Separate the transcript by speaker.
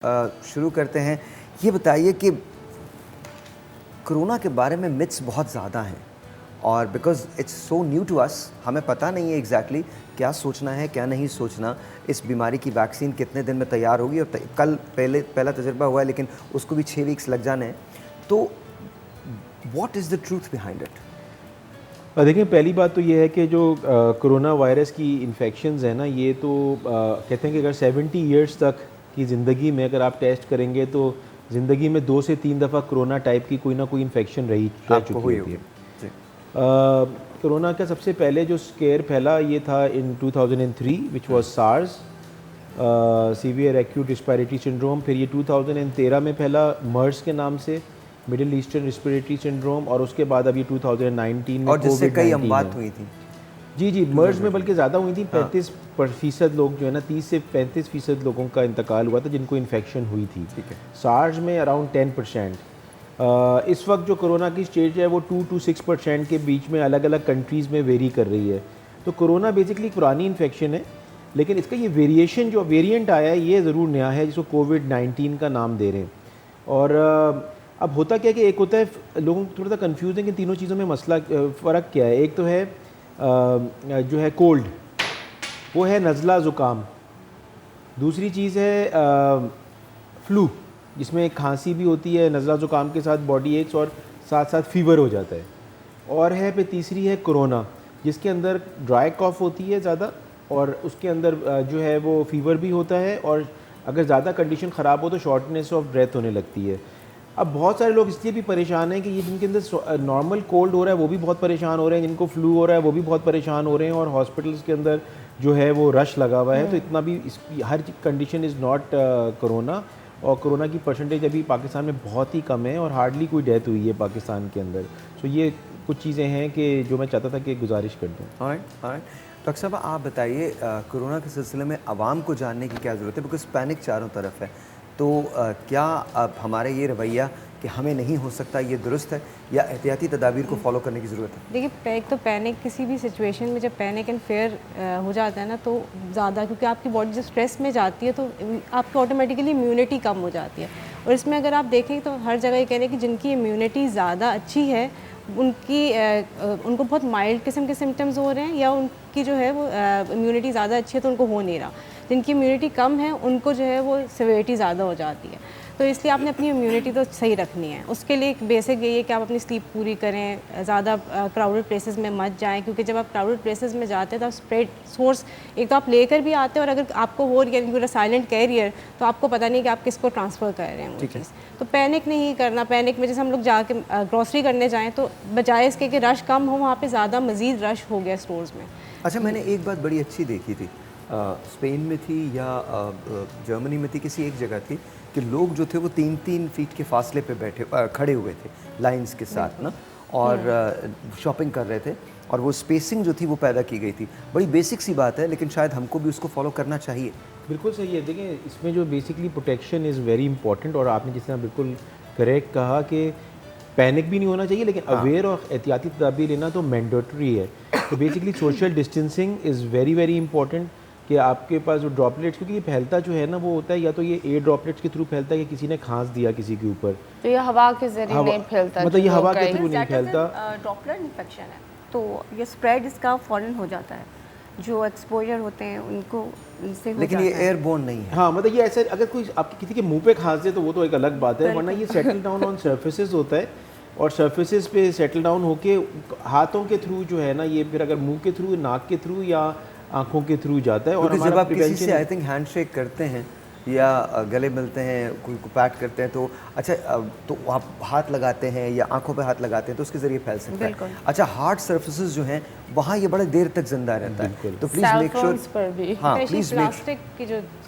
Speaker 1: शुरू करते हैं। ये बताइए कि कोरोना के बारे में मिथ्स बहुत ज़्यादा हैं और because it's so new to us, हमें पता नहीं है एग्जैक्टली क्या सोचना है क्या नहीं सोचना। इस बीमारी की वैक्सीन कितने दिन में तैयार होगी और कल पहला तजुर्बा हुआ है, लेकिन उसको भी 6 वीक्स लग जाने हैं। तो what is the truth behind it?
Speaker 2: देखिए, पहली बात तो ये है कि जो कोरोना वायरस की इन्फेक्शंस है ना, ये तो कहते हैं कि अगर 70 इयर्स तक की ज़िंदगी में अगर आप टेस्ट करेंगे तो ज़िंदगी में 2 से 3 दफ़ा कोरोना टाइप की कोई ना कोई इन्फेक्शन रह चुकी होती है। कोरोना का सबसे पहले जो स्केयर फैला ये था in 2003 which was SARS, severe acute respiratory syndrome. फिर ये 2013 में फैला मर्स के नाम से, मिडिल ईस्टर्न रिस्पिरेटरी सिंड्रोम, और उसके बाद अभी 2019 में
Speaker 1: और जिससे कई अमवात हुई थी।
Speaker 2: जी, मर्स में बल्कि ज़्यादा हुई थी। 35% लोग जो है ना, 30 से 35% लोगों का इंतकाल हुआ था जिनको इन्फेक्शन हुई थी।
Speaker 1: ठीक है।
Speaker 2: सार्स में अराउंड 10%। इस वक्त जो कोरोना की स्टेज है वो 2 to 6% के बीच में अलग अलग कंट्रीज़ में वेरी कर रही है। तो कोरोना बेसिकली पुरानी इन्फेक्शन है, लेकिन इसका ये वेरिएशन जो वेरिएंट आया है ये ज़रूर नया है, जिसको कोविड-19 का नाम दे रहे हैं। और अब होता क्या है कि एक होता है, लोगों को थोड़ा सा कंफ्यूज है कि तीनों चीज़ों में मसला फ़र्क क्या है। एक तो है जो है कोल्ड, वो है नज़ला ज़ुकाम। दूसरी चीज़ है फ्लू, जिसमें खांसी भी होती है, नज़ला ज़ुकाम के साथ बॉडी एक्स और साथ साथ फीवर हो जाता है। और है फिर तीसरी है कोरोना, जिसके अंदर ड्राई कॉफ होती है ज़्यादा, और उसके अंदर जो है वो फीवर भी होता है, और अगर ज़्यादा कंडीशन ख़राब हो तो शॉर्टनेस ऑफ ब्रेथ होने लगती है। अब बहुत सारे लोग इसलिए भी परेशान हैं कि ये जिनके अंदर नॉर्मल कोल्ड हो रहा है वो भी बहुत परेशान हो रहे हैं, जिनको फ्लू हो रहा है वो भी बहुत परेशान हो रहे हैं, और हॉस्पिटल्स के अंदर जो है वो रश लगा हुआ है। तो इतना भी हर कंडीशन इज़ नॉट कोरोना, और कोरोना की परसेंटेज अभी पाकिस्तान में बहुत ही कम है और हार्डली कोई डेथ हुई है पाकिस्तान के अंदर। सो ये कुछ चीज़ें हैं कि जो मैं चाहता था कि गुजारिश कर दूँ।
Speaker 1: ऑलराइट। डॉक्टर साहब, आप बताइए कोरोना के सिलसिले में आवाम को जानने की क्या ज़रूरत है, बिकॉज पैनिक चारों तरफ है। तो क्या अब हमारा ये रवैया कि हमें नहीं हो सकता ये दुरुस्त है, या एहतियाती तदाबीर को फॉलो करने की ज़रूरत है?
Speaker 3: देखिए, एक तो पैनिक, किसी भी सिचुएशन में जब पैनिक एंड फेयर हो जाता है ना, तो ज़्यादा, क्योंकि आपकी बॉडी जब स्ट्रेस में जाती है तो आपकी ऑटोमेटिकली इम्यूनिटी कम हो जाती है। और इसमें अगर आप देखें तो हर जगह ये कह रहे हैं कि जिनकी इम्यूनिटी ज़्यादा अच्छी है उनको बहुत माइल्ड किस्म के सिम्टम्स हो रहे हैं, या उनकी जो है वो इम्यूनिटी ज़्यादा अच्छी है तो उनको हो नहीं रहा। जिनकी इम्यूनिटी कम है उनको जो है वो सिवियरिटी ज़्यादा हो जाती है। तो इसलिए आपने अपनी इम्यूनिटी तो सही रखनी है। उसके लिए एक बेसिक यही है कि आप अपनी स्लीप पूरी करें, ज़्यादा क्राउडेड प्लेसेस में मत जाएं, क्योंकि जब आप क्राउडेड प्लेसेस में जाते हैं तो आप स्प्रेड सोर्स एक तो आप लेकर भी आते हैं, और अगर आपको हो रही है साइलेंट कैरियर तो आपको पता नहीं कि आप किसको ट्रांसफ़र कर रहे हैं वो चीज़। तो पैनिक नहीं करना। पैनिक में जैसे हम लोग जाके ग्रॉसरी करने जाएँ तो बजाय इसके कि रश कम हो, वहाँ पर ज़्यादा मज़ीद रश हो गया स्टोर्स में।
Speaker 1: अच्छा, मैंने एक बात बड़ी अच्छी देखी थी, स्पेन में थी या जर्मनी में थी, किसी एक जगह थी कि लोग जो थे वो 3-3 फीट के फासले पे खड़े हुए थे लाइंस के साथ ना, और शॉपिंग कर रहे थे, और वो स्पेसिंग जो थी वो पैदा की गई थी। बड़ी बेसिक सी बात है, लेकिन शायद हमको भी उसको फॉलो करना चाहिए।
Speaker 2: बिल्कुल सही है। देखिए, इसमें जो basically protection is very important, और आपने जिस तरह बिल्कुल करेक्ट कहा कि पैनिक भी नहीं होना चाहिए, लेकिन अवेयर और एहतियाती तदाबीर लेना तो मैंडेटरी है। तो basically social distancing is very very important, कि आपके पास जो ड्रॉपलेट्स, क्योंकि ये फैलता जो है ना वो होता है या तो ये एयर ड्रॉपलेट्स के थ्रू फैलता है, कि किसी ने खांस दिया किसी के ऊपर,
Speaker 4: तो ये हवा के जरिए नहीं फैलता,
Speaker 2: मतलब ये हवा के थ्रू नहीं फैलता।
Speaker 5: ड्रॉपलेट इन्फेक्शन है तो ये स्प्रेड इसका फौरन हो जाता है, जो एक्सपोजर होते हैं उनको इनसे हो
Speaker 1: लेकिन
Speaker 5: जाता
Speaker 1: ये
Speaker 5: है।
Speaker 1: एयरबोर्न नहीं है।
Speaker 2: हाँ, मतलब ये ऐसे अगर कोई आपके किसी के मुंह पे खांस दे तो वो तो एक अलग बात है, वरना ये सेटल डाउन ऑन सर्फेसेस होता है, और सर्फेसेस पे सेटल डाउन होके हाथों के थ्रू जो है ना, ये फिर अगर मुंह के थ्रू, नाक के थ्रू या आंखों के थ्रू जाता है। और
Speaker 1: जब आप किसी से आई थिंक हैंडशेक करते हैं या गले मिलते हैं, कोई को पैट करते हैं, तो अच्छा तो आप हाथ लगाते हैं या आंखों पे हाथ लगाते हैं तो उसके जरिए फैल सकता है। अच्छा, हार्ड सर्फेसेस जो हैं वहाँ ये बड़े देर तक जिंदा रहता है, तो प्लीज मेक श्योर।
Speaker 3: हाँ, प्लीज प्लास्टिक की जो चीज़